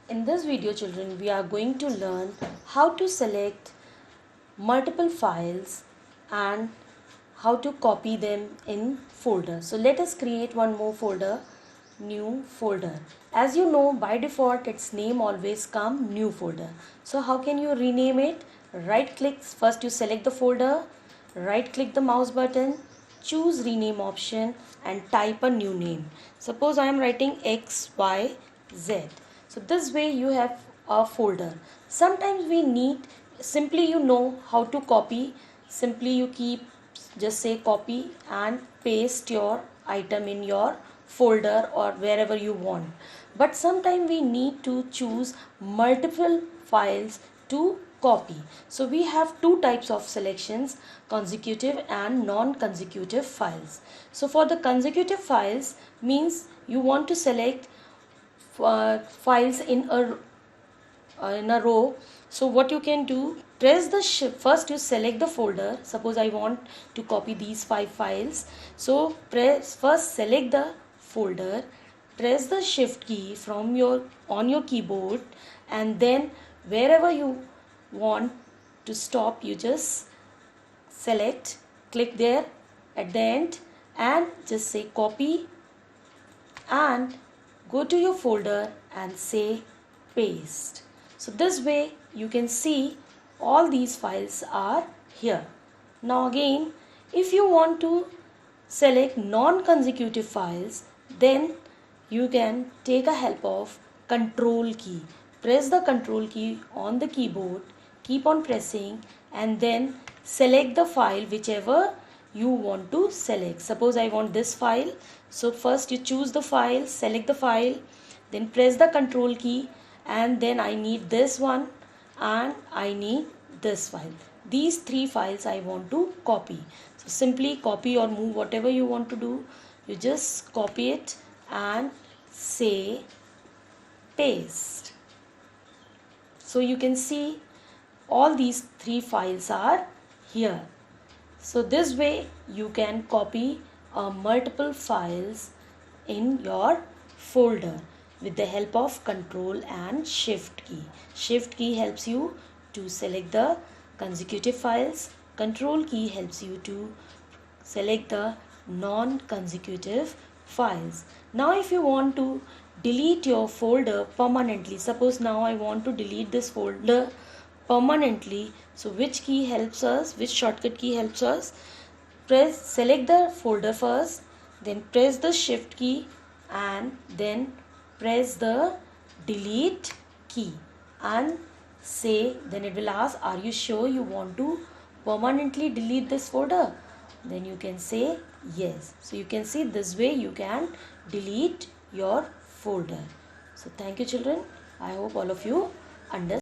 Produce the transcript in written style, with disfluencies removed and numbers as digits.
In this video, children, we are going to learn how to select multiple files and how to copy them in folder. So let us create one more folder, new folder. As you know, by default its name always come new folder. So how can you rename it? Right click, first you select the folder, right click the mouse button, choose rename option and type a new name. Suppose I am writing XYZ. So this way you have a folder. Sometimes we need, simply you know how to copy, simply you keep, just say copy and paste your item in your folder or wherever you want. But sometimes we need to choose multiple files to copy. So we have two types of selections, consecutive and non-consecutive files. So for the consecutive files means you want to select files in a row. So what you can do, press the shift, first you select the folder. Suppose I want to copy these 5 files, so first select the folder, press the shift key from on your keyboard, and then wherever you want to stop you just select, click there at the end and just say copy and go to your folder and say paste. So this way you can see all these files are here. Now again, if you want to select non-consecutive files, then you can take a help of control key. Press the control key on the keyboard, keep on pressing and then select the file whichever you want to select. Suppose I want this file. So first you choose the file, select the file, then press the control key and then I need this one and I need this file. These 3 files I want to copy. So simply copy or move, whatever you want to do. You just copy it and say paste. So you can see all these 3 files are here. So this way you can copy multiple files in your folder with the help of control and shift key. Shift key helps you to select the consecutive files. Control key helps you to select the non-consecutive files. Now if you want to delete your folder permanently, suppose now I want to delete this folder permanently, so which key helps us, which shortcut key helps us? Select the folder first, then press the shift key and then press the delete key and say, then it will ask, are you sure you want to permanently delete this folder? Then you can say yes. So you can see this way you can delete your folder. So thank you children. I hope all of you understand.